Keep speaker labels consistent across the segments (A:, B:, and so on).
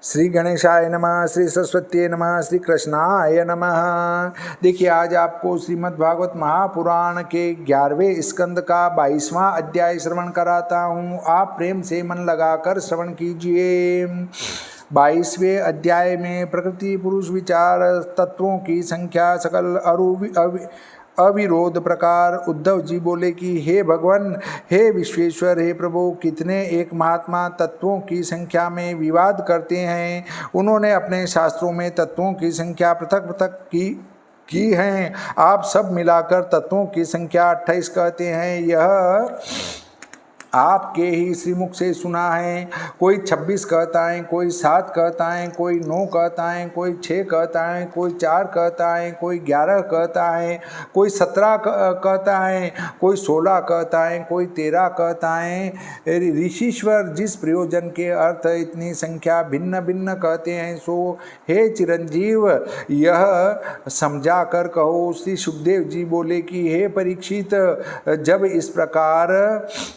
A: श्री गणेशाय नमः, श्री सरस्वती नमः, श्री कृष्णाय नमः। देखिए, आज आपको श्रीमद् भागवत महापुराण के 11वें स्कंद का 22वां अध्याय श्रवण कराता हूँ। आप प्रेम से मन लगाकर श्रवण कीजिए। 22वें अध्याय में प्रकृति पुरुष विचार तत्वों की संख्या सकल अविरोध प्रकार। उद्धव जी बोले कि हे भगवान, हे विश्वेश्वर, हे प्रभु, कितने एक महात्मा तत्वों की संख्या में विवाद करते हैं। उन्होंने अपने शास्त्रों में तत्वों की संख्या पृथक पृथक की हैं। आप सब मिलाकर तत्वों की संख्या 28 कहते हैं। यह आपके ही श्रीमुख से सुना है। कोई 26 कहता है, कोई 7 कहता है, कोई 9 कहता है, कोई 6 कहता है, कोई 4 कहता है, कोई 11 कहता है, कोई 17 कहता है, कोई 16 कहता है, कोई 13 कहता है। ऋषिश्वर, जिस प्रयोजन के अर्थ इतनी संख्या भिन्न भिन्न कहते हैं, सो हे चिरंजीव यह समझा कर कहो। श्री सुखदेव जी बोले कि हे परीक्षित, जब इस प्रकार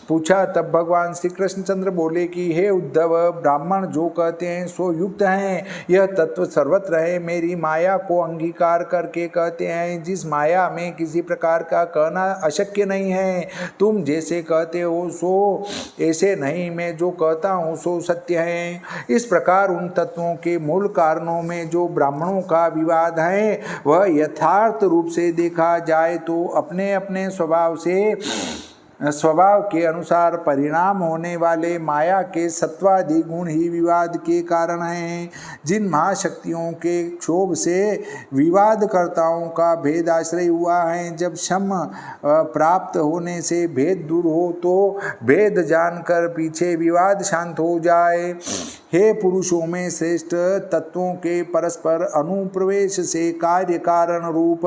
A: पूछा तब भगवान श्री कृष्णचंद्र बोले कि हे उद्धव, ब्राह्मण जो कहते हैं सो युक्त हैं। यह तत्व सर्वत्र है। मेरी माया को अंगीकार करके कहते हैं, जिस माया में किसी प्रकार का कहना अशक्य नहीं है। तुम जैसे कहते हो सो ऐसे नहीं, मैं जो कहता हूँ सो सत्य है। इस प्रकार उन तत्वों के मूल कारणों में जो ब्राह्मणों का विवाद है, वह यथार्थ रूप से देखा जाए तो अपने अपने स्वभाव के अनुसार परिणाम होने वाले माया के सत्वादि गुण ही विवाद के कारण हैं। जिन महाशक्तियों के क्षोभ से विवादकर्ताओं का भेद आश्रय हुआ है, जब शम प्राप्त होने से भेद दूर हो तो भेद जानकर पीछे विवाद शांत हो जाए। हे पुरुषों में श्रेष्ठ, तत्वों के परस्पर अनुप्रवेश से कार्य कारण रूप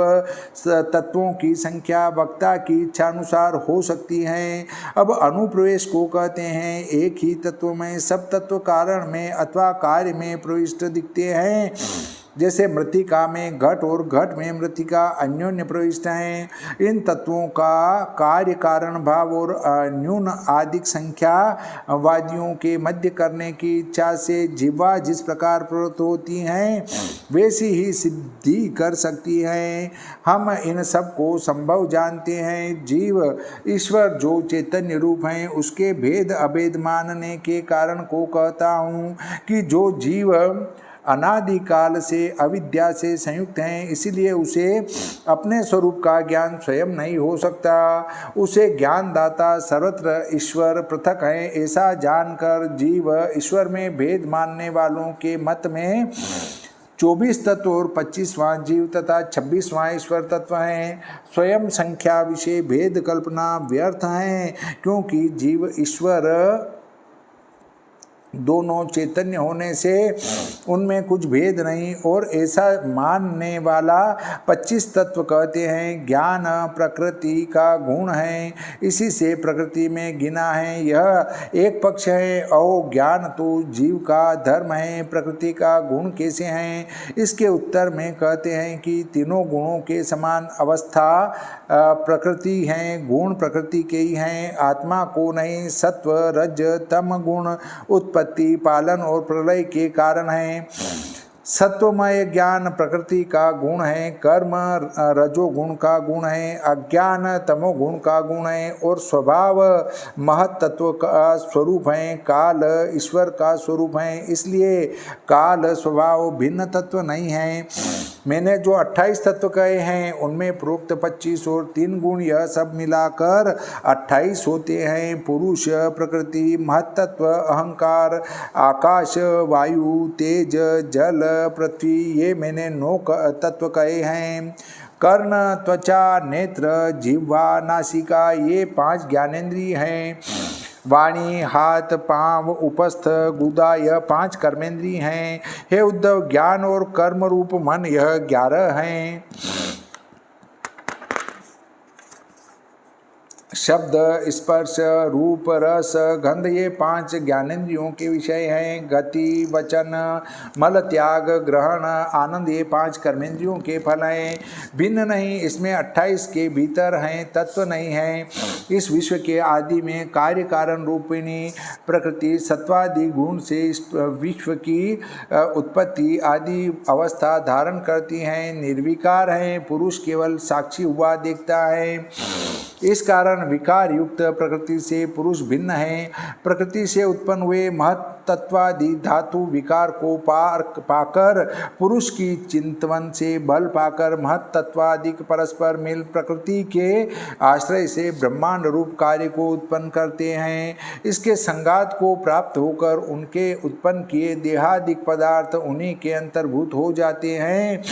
A: तत्वों की संख्या वक्ता की इच्छानुसार हो सकती है। अब अनुप्रवेश को कहते हैं एक ही तत्व में सब तत्व कारण में अथवा कार्य में प्रविष्ट दिखते हैं। जैसे मृत्तिका में घट और घट में मृत्तिका अन्योन्य प्रविष्ट हैं। इन तत्वों का कार्य कारण भाव और न्यून आदिक संख्या वादियों के मध्य करने की इच्छा से जिह्वा जिस प्रकार प्रवृत्त होती हैं, वैसी ही सिद्धि कर सकती हैं। हम इन सब को संभव जानते हैं। जीव ईश्वर जो चैतन्य रूप हैं, उसके भेद अभेद मानने के कारण को कहता हूँ कि जो जीव अनादिकाल से अविद्या से संयुक्त हैं, इसलिए उसे अपने स्वरूप का ज्ञान स्वयं नहीं हो सकता। उसे ज्ञानदाता सर्वत्र ईश्वर पृथक है, ऐसा जानकर जीव ईश्वर में भेद मानने वालों के मत में 24 तत्व और 25वां जीव तथा 26वां ईश्वर तत्व हैं। स्वयं संख्या विषय भेद कल्पना व्यर्थ है, क्योंकि जीव ईश्वर दोनों चैतन्य होने से उनमें कुछ भेद नहीं। और ऐसा मानने वाला 25 तत्व कहते हैं। ज्ञान प्रकृति का गुण है, इसी से प्रकृति में गिना है, यह एक पक्ष है। और ज्ञान तो जीव का धर्म है, प्रकृति का गुण कैसे हैं? इसके उत्तर में कहते हैं कि तीनों गुणों के समान अवस्था प्रकृति हैं, गुण प्रकृति के ही हैं, आत्मा को नहीं। सत्व रज तम गुण उत्पत्ति पालन और प्रलय के कारण है। सत्वमय ज्ञान प्रकृति का गुण है, कर्म रजोगुण का गुण है, अज्ञान तमोगुण का गुण है और स्वभाव महत तत्व का स्वरूप है, काल ईश्वर का स्वरूप है। इसलिए काल स्वभाव भिन्न तत्व नहीं है। मैंने जो 28 तत्व कहे हैं, उनमें प्रोक्त 25 और 3 गुण, यह सब मिलाकर 28 होते हैं। पुरुष, प्रकृति, महत्त्व, अहंकार, आकाश, वायु, तेज, जल, पृथ्वी, ये मैंने 9 तत्व कहे हैं। कर्ण, त्वचा, नेत्र, जिह्वा, नासिका, ये 5 ज्ञानेंद्रिय हैं। वाणी, हाथ, पांव, उपस्थ, गुदा, यह 5 कर्मेंद्रिय हैं। हे उद्धव, ज्ञान और कर्म रूप मन, यह 11 हैं। शब्द, स्पर्श, रूप, रस, गंध ये 5 ज्ञानेंद्रियों के विषय हैं। गति, वचन, मल त्याग, ग्रहण, आनंद ये 5 कर्मेंद्रियों के फल हैं। भिन्न नहीं, इसमें 28 के भीतर हैं, तत्व नहीं है। इस विश्व के आदि में कार्य कारण रूपिणी प्रकृति सत्वादि गुण से इस विश्व की उत्पत्ति आदि अवस्था धारण करती हैं। निर्विकार हैं, पुरुष केवल साक्षी हुआ देखता है। इस कारण विकार युक्त प्रकृति से पुरुष भिन्न है। प्रकृति से उत्पन्न हुए महत्त्वादि धातु विकार को पाकर पुरुष की चिंतन से बल पाकर महत्त्वादिक परस्पर मिल प्रकृति के आश्रय से ब्रह्मांड रूप कार्य को उत्पन्न करते हैं। इसके संगात को प्राप्त होकर उनके उत्पन्न किए देहादिक पदार्थ उन्हीं के अंतर्भूत हो जाते हैं।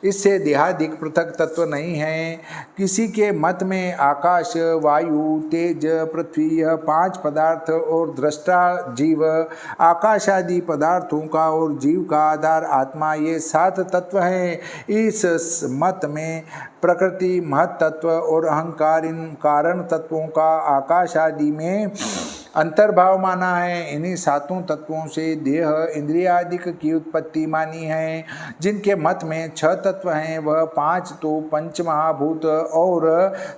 A: इससे देहादिक पृथक तत्व नहीं है। किसी के मत में आकाश, वायु, तेज, पृथ्वी यह 5 पदार्थ और दृष्टा जीव, आकाश आदि पदार्थों का और जीव का आधार आत्मा ये 7 तत्व हैं। इस मत में प्रकृति, महत्त्व और अहंकार इन कारण तत्वों का आकाश आदि में अंतर्भाव माना है। इन्हीं 7 तत्वों से देह इंद्रियादिक की उत्पत्ति मानी है। जिनके मत में 6 तत्व हैं वह 5 तो पंच महाभूत और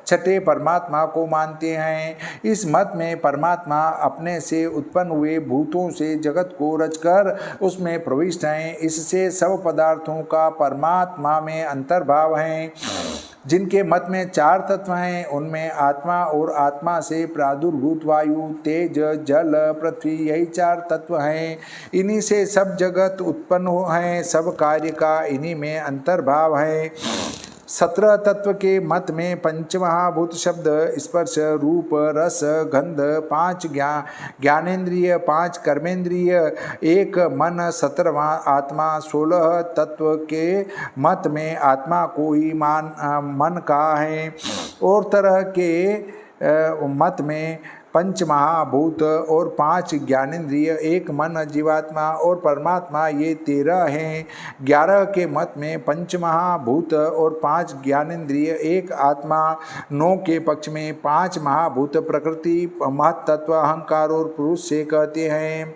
A: 6ठे परमात्मा को मानते हैं। इस मत में परमात्मा अपने से उत्पन्न हुए भूतों से जगत को रचकर उसमें प्रविष्ट हैं। इससे सब पदार्थों का परमात्मा में अंतर्भाव है। जिनके मत में 4 तत्व हैं उनमें आत्मा और आत्मा से प्रादुर्भूत वायु, तेज, जल, पृथ्वी यही 4 तत्व हैं। इन्हीं से सब जगत उत्पन्न हैं। सब कार्य का इन्हीं में अंतर्भाव है। 17 तत्व के मत में पंचमहाभूत शब्द, स्पर्श, रूप, रस, गंध, 5 ज्ञानेंद्रिय, 5 कर्मेंद्रिय, 1 मन, 17वां आत्मा। 16 तत्व के मत में आत्मा को ही मन कहा है। और तरह के मत में पंच महाभूत और 5 ज्ञानेंद्रिय, 1 मन, जीवात्मा और परमात्मा ये 13 हैं। 11 के मत में पंच महाभूत और 5 ज्ञानेंद्रिय, 1 आत्मा। 9 के पक्ष में 5 महाभूत प्रकृति, महत्त्व, अहंकार और पुरुष से कहते हैं।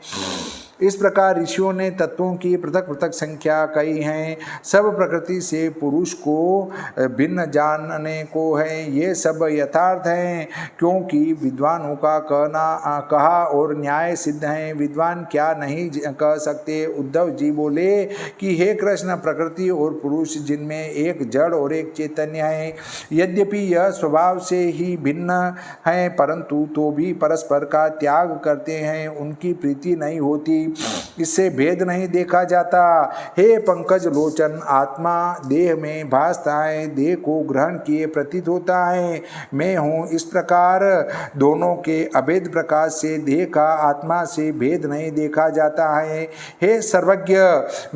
A: इस प्रकार ऋषियों ने तत्वों की पृथक पृथक संख्या कही है। सब प्रकृति से पुरुष को भिन्न जानने को है। ये सब यथार्थ हैं, क्योंकि विद्वानों का कहा और न्याय सिद्ध है। विद्वान क्या नहीं कह सकते। उद्धव जी बोले कि हे कृष्ण, प्रकृति और पुरुष जिनमें एक जड़ और एक चैतन्य है, यद्यपि यह स्वभाव से ही भिन्न है, परंतु तो भी परस्पर का त्याग करते हैं। उनकी प्रीति नहीं होती, इससे भेद नहीं देखा जाता। हे पंकज लोचन, आत्मा देह में भासता है, देह को ग्रहण किए प्रतीत होता है, मैं हूँ। इस प्रकार दोनों के अभेद प्रकाश से देह का आत्मा से भेद नहीं देखा जाता है। हे सर्वज्ञ,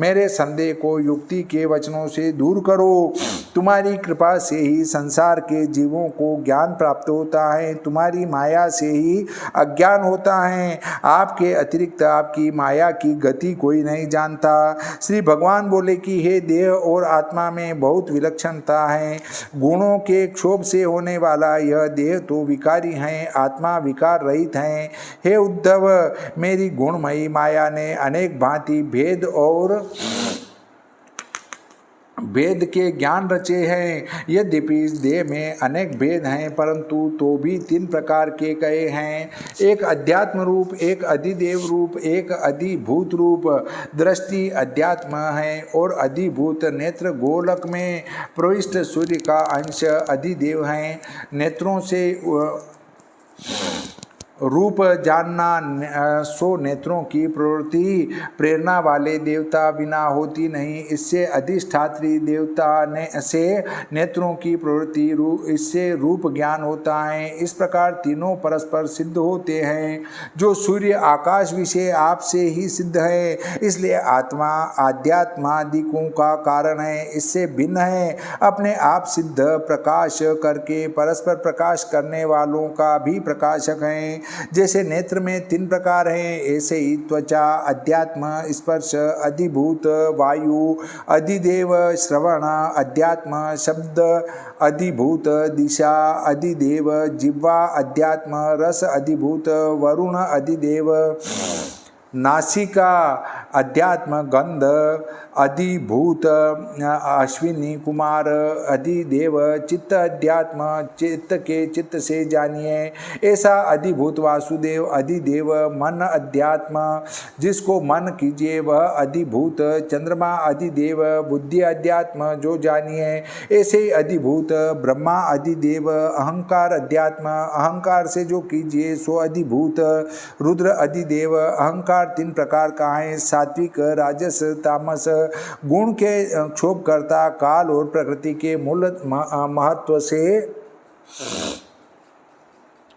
A: मेरे संदेह को युक्ति के वचनों से दूर करो। तुम्हारी कृपा से ही संसार के जीवों को ज्ञान प्राप्त होता है, तुम्हारी माया से ही अज्ञान होता है। आपके अतिरिक्त आपकी माया की गति कोई नहीं जानता। श्री भगवान बोले कि हे देह और आत्मा में बहुत विलक्षणता है। गुणों के क्षोभ से होने वाला यह देह तो विकारी है, आत्मा विकार रहित है। हे उद्धव, मेरी गुणमयी माया ने अनेक भांति भेद के ज्ञान रचे हैं। यद्यपि इस देह में अनेक भेद हैं, परंतु तो भी 3 प्रकार के कहे हैं। एक अध्यात्म रूप, एक अधिदेव रूप, एक अधिभूत रूप। दृष्टि अध्यात्म है और अधिभूत नेत्र गोलक में प्रविष्ट सूर्य का अंश अधिदेव है। नेत्रों से रूप जानना, सो नेत्रों की प्रवृत्ति प्रेरणा वाले देवता बिना होती नहीं। इससे अधिष्ठात्री देवता से नेत्रों की प्रवृत्ति इससे रूप ज्ञान होता है। इस प्रकार तीनों परस्पर सिद्ध होते हैं। जो सूर्य आकाश विषय आपसे ही सिद्ध है, इसलिए आत्मा आध्यात्मादिकों का कारण है, इससे भिन्न है। अपने आप सिद्ध प्रकाश करके परस्पर प्रकाश करने वालों का भी प्रकाशक है। जैसे नेत्र में 3 प्रकार हैं, ऐसे ही त्वचा, अध्यात्म, स्पर्श, अधिभूत, वायु, अधिदेव, श्रवण, अध्यात्म, शब्द, अधिभूत, दिशा, अधिदेव, जिह्वा, अध्यात्म, रस, अधिभूत, वरुण, अधिदेव, नासिका, अध्यात्म, गंध, अधिभूत, अश्विनी कुमार, अधिदेव, चित्त, अध्यात्म, चित्त के चित्त से जानिए। ऐसा अधिभूत वासुदेव, अधिदेव, मन, अध्यात्म, जिसको मन कीजिए वह अधिभूत, चंद्रमा, अधिदेव, बुद्धि, अध्यात्म, जो जानिए। ऐसे अधिभूत ब्रह्मा, अधिदेव, अहंकार, अध्यात्म, अहंकार से जो कीजिए सो अधिभूत, रुद्र, अधिदेव। अहंकार 3 प्रकार का है, सात्विक, राजस, तामस। गुण के क्षोभ करता, काल और प्रकृति के मूल महत्व से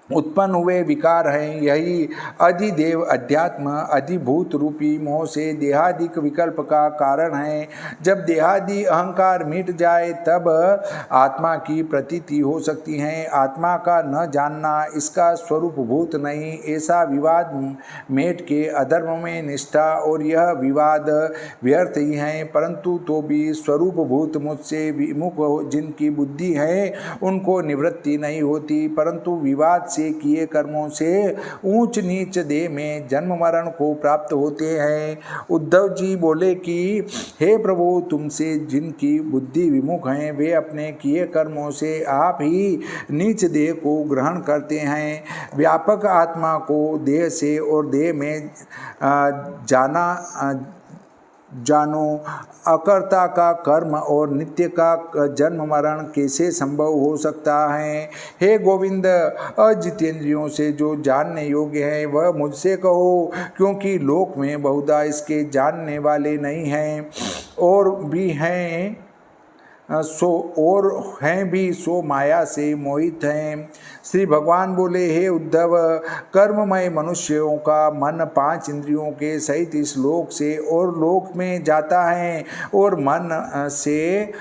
A: उत्पन्न हुए विकार हैं। यही अधिदेव, अध्यात्म, अधिभूत रूपी मोह से देहादिक विकल्प का कारण है। जब देहादि अहंकार मिट जाए तब आत्मा की प्रतीति हो सकती है। आत्मा का न जानना इसका स्वरूप भूत नहीं, ऐसा विवाद मेट के अधर्म में निष्ठा और यह विवाद व्यर्थ ही है। परंतु तो भी स्वरूप भूत मुझसे विमुख जिनकी बुद्धि है उनको निवृत्ति नहीं होती, परंतु विवाद से किए कर्मों से ऊंच नीच देह में जन्म मरण को प्राप्त होते हैं। उद्धव जी बोले कि हे प्रभु, तुमसे जिनकी बुद्धि विमुख है वे अपने किए कर्मों से आप ही नीच देह को ग्रहण करते हैं। व्यापक आत्मा को देह से और देह में जानो। अकर्ता का कर्म और नित्य का जन्म मरण कैसे संभव हो सकता है। हे गोविंद, अजितेंद्रियों से जो जानने योग्य है वह मुझसे कहो, क्योंकि लोक में बहुधा इसके जानने वाले नहीं हैं और भी हैं सो माया से मोहित हैं। श्री भगवान बोले, हे उद्धव, कर्ममय मनुष्यों का मन 5 इंद्रियों के सहित इस लोक से और लोक में जाता है और मन से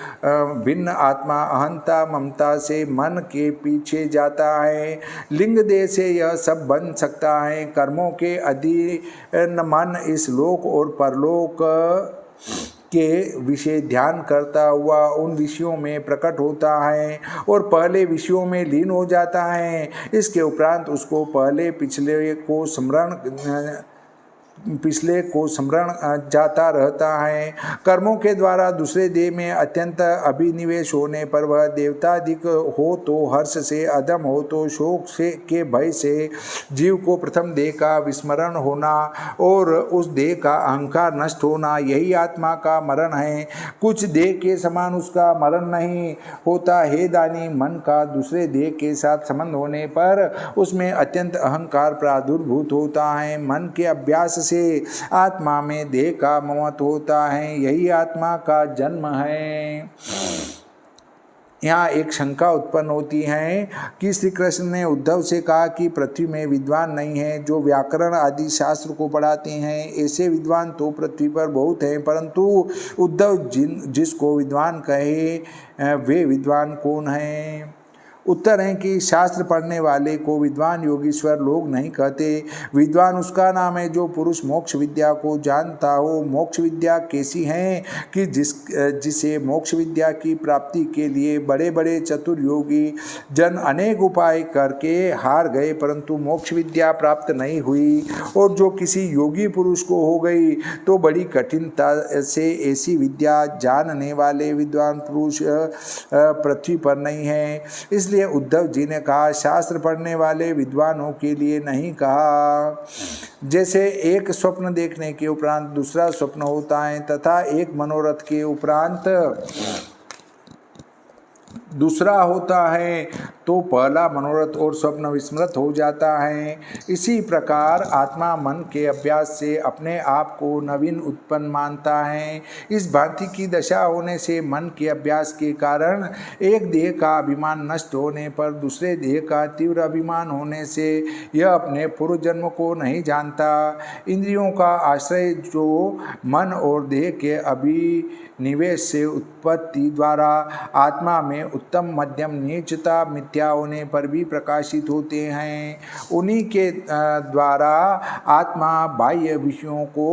A: भिन्न आत्मा अहंता ममता से मन के पीछे जाता है। लिंग देह से यह सब बन सकता है। कर्मों के अधीन मन इस लोक और परलोक के विषय ध्यान करता हुआ उन विषयों में प्रकट होता है और पहले विषयों में लीन हो जाता है। इसके उपरांत उसको पिछले को स्मरण जाता रहता है। कर्मों के द्वारा दूसरे देह में अत्यंत अभिनिवेश होने पर वह देवताधिक हो तो हर्ष से, अधम हो तो शोक से के भय से जीव को प्रथम देह का विस्मरण होना और उस देह का अहंकार नष्ट होना, यही आत्मा का मरण है। कुछ देह के समान उसका मरण नहीं होता। हे दानी, मन का दूसरे देह के साथ संबंध होने पर उसमें अत्यंत अहंकार प्रादुर्भूत होता है। मन के अभ्यास से आत्मा में देह का ममत्व होता है, यही आत्मा का जन्म है। यहाँ एक शंका उत्पन्न होती है कि श्री कृष्ण ने उद्धव से कहा कि पृथ्वी में विद्वान नहीं है जो व्याकरण आदि शास्त्र को पढ़ाते हैं। ऐसे विद्वान तो पृथ्वी पर बहुत हैं, परंतु उद्धव जिसको विद्वान कहे वे विद्वान कौन हैं। उत्तर है कि शास्त्र पढ़ने वाले को विद्वान योगीश्वर लोग नहीं कहते। विद्वान उसका नाम है जो पुरुष मोक्ष विद्या को जानता हो। मोक्ष विद्या कैसी है कि जिसे मोक्ष विद्या की प्राप्ति के लिए बड़े बड़े चतुर योगी जन अनेक उपाय करके हार गए, परंतु मोक्ष विद्या प्राप्त नहीं हुई। और जो किसी योगी पुरुष को हो गई तो बड़ी कठिनता से ऐसी विद्या जानने वाले विद्वान पुरुष पृथ्वी पर नहीं है। इसलिए उद्धव जी ने कहा, शास्त्र पढ़ने वाले विद्वानों के लिए नहीं कहा। जैसे एक स्वप्न देखने के उपरांत दूसरा स्वप्न होता है तथा एक मनोरथ के उपरांत दूसरा होता है तो पहला मनोरथ और स्वप्न विस्मृत हो जाता है। इसी प्रकार आत्मा मन के अभ्यास से अपने आप को नवीन उत्पन्न मानता है। इस भांति की दशा होने से मन के अभ्यास के कारण एक देह का अभिमान नष्ट होने पर दूसरे देह का तीव्र अभिमान होने से यह अपने पूर्व जन्म को नहीं जानता। इंद्रियों का आश्रय जो मन और देह के अभिनिवेश से उत्पत्ति द्वारा आत्मा में उत्तम मध्यम नीचता मिथ्या होने पर भी प्रकाशित होते हैं। उन्हीं के द्वारा आत्मा बाह्य विषयों को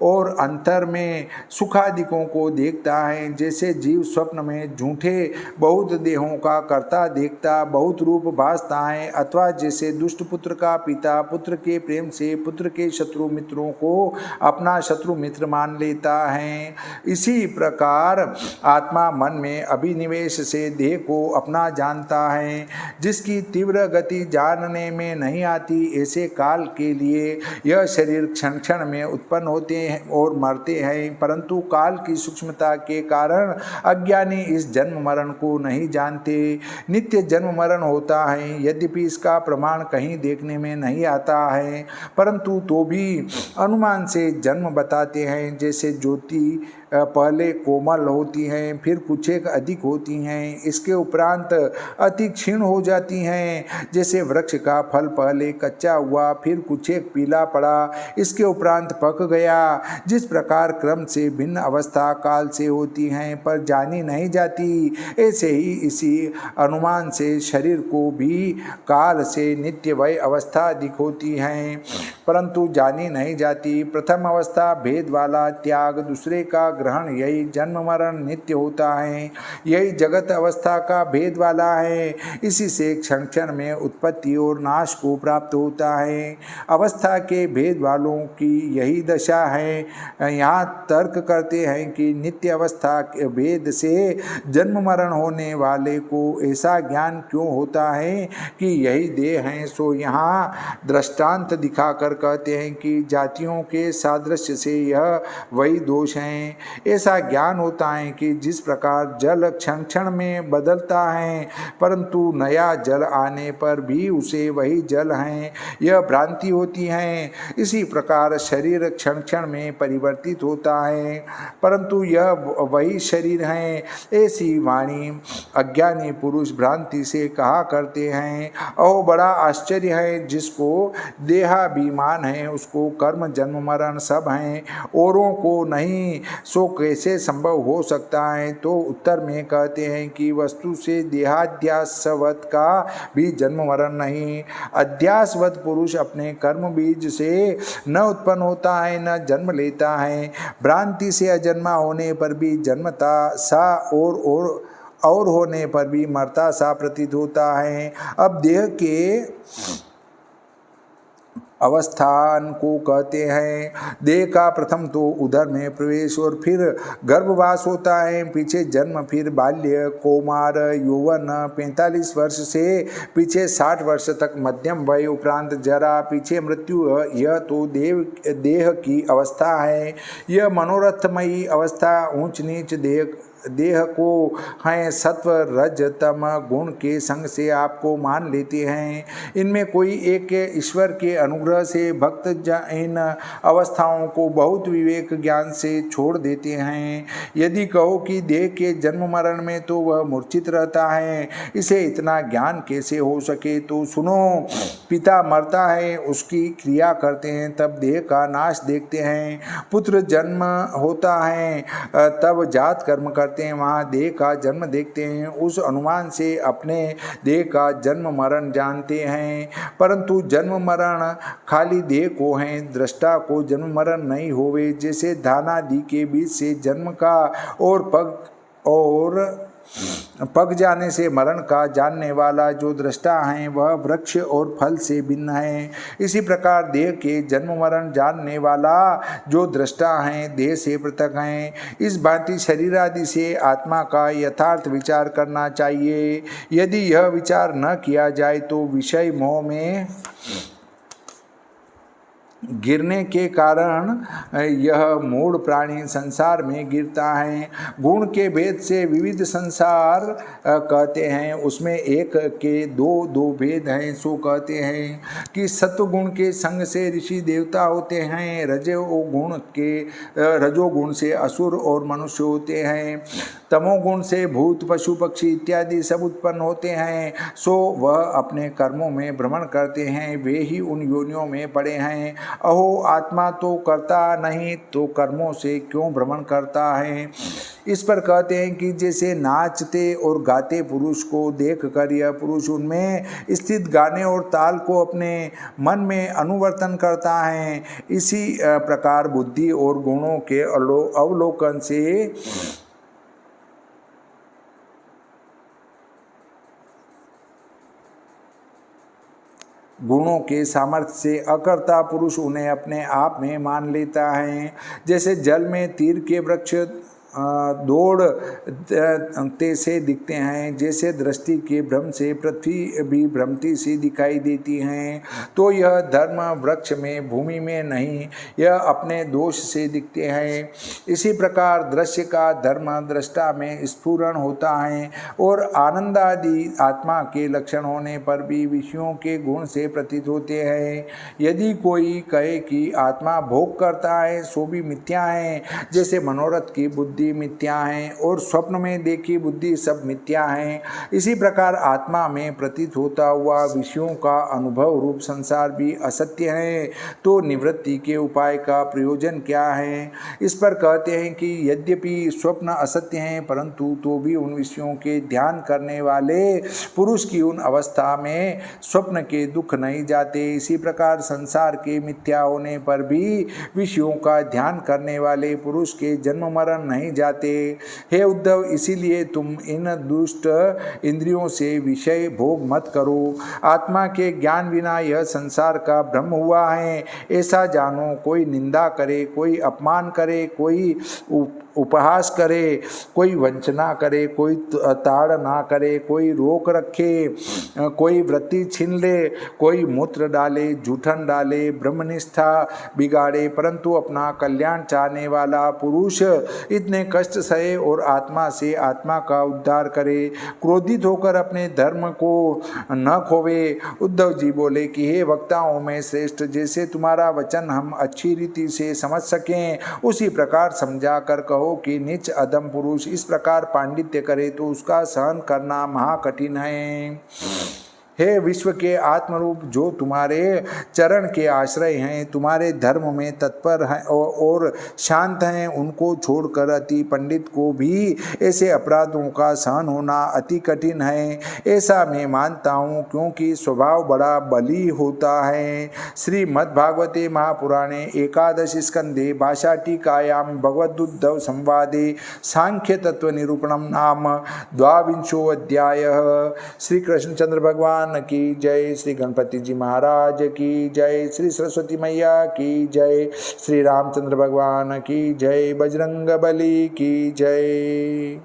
A: और अंतर में सुखादिकों को देखता है। जैसे जीव स्वप्न में झूठे बहुत देहों का कर्ता देखता बहुत रूप भासता है, अथवा जैसे दुष्ट पुत्र का पिता पुत्र के प्रेम से पुत्र के शत्रु मित्रों को अपना शत्रु मित्र मान लेता है, इसी प्रकार आत्मा मन में अभिनिवेश से देह को अपना जानता है। जिसकी तीव्र गति जानने में नहीं आती, ऐसे काल के लिए यह शरीर क्षण क्षण में उत्पन्न होते हैं और मरते हैं, परंतु काल की सूक्ष्मता के कारण अज्ञानी इस जन्म मरण को नहीं जानते। नित्य जन्म मरण होता है, यद्यपि इसका प्रमाण कहीं देखने में नहीं आता है, परंतु तो भी अनुमान से जन्म बताते हैं। जैसे ज्योति पहले कोमल होती हैं, फिर कुछ एक अधिक होती हैं, इसके उपरांत अति क्षीण हो जाती हैं। जैसे वृक्ष का फल पहले कच्चा हुआ, फिर कुछ एक पीला पड़ा, इसके उपरांत पक गया। जिस प्रकार क्रम से भिन्न अवस्था काल से होती हैं पर जानी नहीं जाती, ऐसे ही इसी अनुमान से शरीर को भी काल से नित्य वय अवस्था अधिक होती हैं, परंतु जानी नहीं जाती। प्रथम अवस्था भेद वाला त्याग, दूसरे का ग्रहण, यही जन्म मरण नित्य होता है। यही जगत अवस्था का भेद वाला है, इसी से क्षण क्षण में उत्पत्ति और नाश को प्राप्त होता है। अवस्था के भेद वालों की यही दशा है। यहाँ तर्क करते हैं कि नित्य अवस्था के भेद से जन्म मरण होने वाले को ऐसा ज्ञान क्यों होता है कि यही देह हैं। सो यहाँ दृष्टांत दिखाकर कहते हैं कि जातियों के सादृश्य से यह वही दोष हैं। ऐसा ज्ञान होता है कि जिस प्रकार जल क्षण क्षण में बदलता है, परंतु नया जल आने पर भी उसे वही जल हैं, यह भ्रांति होती है। इसी प्रकार शरीर क्षण क्षण में परिवर्तित होता है, परंतु यह वही शरीर है। ऐसी वाणी अज्ञानी पुरुष भ्रांति से कहा करते हैं। और बड़ा आश्चर्य है, जिसको देहाभिमान है उसको कर्म जन्म मरण सब हैं, औरों को नहीं, सो कैसे संभव हो सकता है। तो उत्तर में कहते हैं कि वस्तु से देहाध्यासवत का भी जन्म मरण नहीं। अध्यासवत पुरुष अपने कर्म बीज से न उत्पन्न होता है न जन्म लेता है। भ्रांति से अजन्मा होने पर भी जन्मता सा और होने पर भी मरता सा प्रतीत होता है। अब देह के अवस्थान को कहते हैं। देह का प्रथम तो उदर में प्रवेश और फिर गर्भवास होता है, पीछे जन्म, फिर बाल्य, कौमार, यौवन, 45 वर्ष से पीछे 60 वर्ष तक मध्यम वय, उपरांत जरा, पीछे मृत्यु। यह तो देह की अवस्था है। यह मनोरथमयी अवस्था ऊंच नीच देह को हैं सत्व रज तम गुण के संग से आपको मान लेते हैं। इनमें कोई एक ईश्वर के अनुग्रह से भक्त इन अवस्थाओं को बहुत विवेक ज्ञान से छोड़ देते हैं। यदि कहो कि देह के जन्म मरण में तो वह मूर्छित रहता है, इसे इतना ज्ञान कैसे हो सके, तो सुनो। पिता मरता है, उसकी क्रिया करते हैं, तब देह का नाश देखते हैं। पुत्र जन्म होता है, तब जात कर्म करते हैं, वहाँ देह का जन्म देखते हैं। उस अनुमान से अपने देह का जन्म मरण जानते हैं, परंतु जन्म मरण खाली देह को है, दृष्टा को जन्म मरण नहीं होवे। जैसे धानादि के बीच से जन्म का और पक जाने से मरण का जानने वाला जो दृष्टा है, वह वृक्ष और फल से भिन्न है। इसी प्रकार देह के जन्म मरण जानने वाला जो दृष्टा है, देह से पृथक है। इस भांति शरीर आदि से आत्मा का यथार्थ विचार करना चाहिए। यदि यह विचार न किया जाए तो विषय मोह में गिरने के कारण यह मूढ़ प्राणी संसार में गिरता है। गुण के भेद से विविध संसार कहते हैं, उसमें एक के दो भेद हैं। सो कहते हैं कि सत्वगुण के संग से ऋषि देवता होते हैं, रजोगुण से असुर और मनुष्य होते हैं, तमोगुण से भूत पशु पक्षी इत्यादि सब उत्पन्न होते हैं। सो वह अपने कर्मों में भ्रमण करते हैं, वे ही उन योनियों में पड़े हैं। अहो, आत्मा तो करता नहीं तो कर्मों से क्यों भ्रमण करता है। इस पर कहते हैं कि जैसे नाचते और गाते पुरुष को देखकर यह पुरुष उनमें स्थित गाने और ताल को अपने मन में अनुवर्तन करता है, इसी प्रकार बुद्धि और गुणों के अवलोकन से गुणों के सामर्थ्य से अकर्ता पुरुष उन्हें अपने आप में मान लेता है। जैसे जल में तीर के वृक्ष दौड़ते से दिखते हैं, जैसे दृष्टि के भ्रम से पृथ्वी भी भ्रमती सी दिखाई देती हैं, तो यह धर्म वृक्ष में भूमि में नहीं, यह अपने दोष से दिखते हैं। इसी प्रकार दृश्य का धर्म दृष्टा में स्फुरण होता है और आनंद आदि आत्मा के लक्षण होने पर भी विषयों के गुण से प्रतीत होते हैं। यदि कोई कहे कि आत्मा भोग करता है सो भी मिथ्या है, जैसे मनोरथ की बुद्धि मिथ्या है और स्वप्न में देखी बुद्धि सब मिथ्या है, इसी प्रकार आत्मा में प्रतीत होता हुआ विषयों का अनुभव रूप संसार भी असत्य है। तो निवृत्ति के उपाय का प्रयोजन क्या है? इस पर कहते हैं कि यद्यपि स्वप्न असत्य हैं, परंतु तो भी उन विषयों के ध्यान करने वाले पुरुष की उन अवस्था में स्वप्न के दुख नहीं जाते। इसी प्रकार संसार के मिथ्या होने पर भी विषयों का ध्यान करने वाले पुरुष के जन्म मरण नहीं जाते। हे उद्धव, इसीलिए तुम इन दुष्ट इंद्रियों से विषय भोग मत करो। आत्मा के ज्ञान बिना यह संसार का भ्रम हुआ है, ऐसा जानो। कोई निंदा करे, कोई अपमान करे, कोई उपहास करे, कोई वंचना करे, कोई ताड़ना करे, कोई रोक रखे, कोई वृत्ति छीन ले, कोई मूत्र डाले, जूठन डाले, ब्रह्मनिष्ठा बिगाड़े, परंतु अपना कल्याण चाहने वाला पुरुष इतने कष्ट सहे और आत्मा से आत्मा का उद्धार करे, क्रोधित होकर अपने धर्म को न खोवे। उद्धव जी बोले कि हे वक्ताओं में श्रेष्ठ, जैसे तुम्हारा वचन हम अच्छी रीति से समझ सकें उसी प्रकार समझा कर कहो कि नीच अधम पुरुष इस प्रकार पांडित्य करे तो उसका सहन करना महाकठिन है। हे विश्व के आत्मरूप, जो तुम्हारे चरण के आश्रय हैं, तुम्हारे धर्म में तत्पर हैं और शांत हैं, उनको छोड़कर अति पंडित को भी ऐसे अपराधों का सहन होना अति कठिन है, ऐसा मैं मानता हूँ, क्योंकि स्वभाव बड़ा बली होता है। श्रीमद्भागवते महापुराणे एकादश स्कंदे भाषा टीकायां भगवदुद्धव संवादे सांख्य तत्व निरूपणम नाम 22वां अध्यायः। श्री कृष्णचंद्र भगवान की जय, श्री गणपति जी महाराज की जय, श्री सरस्वती मैया की जय, श्री रामचंद्र भगवान की जय, बजरंग बली की जय।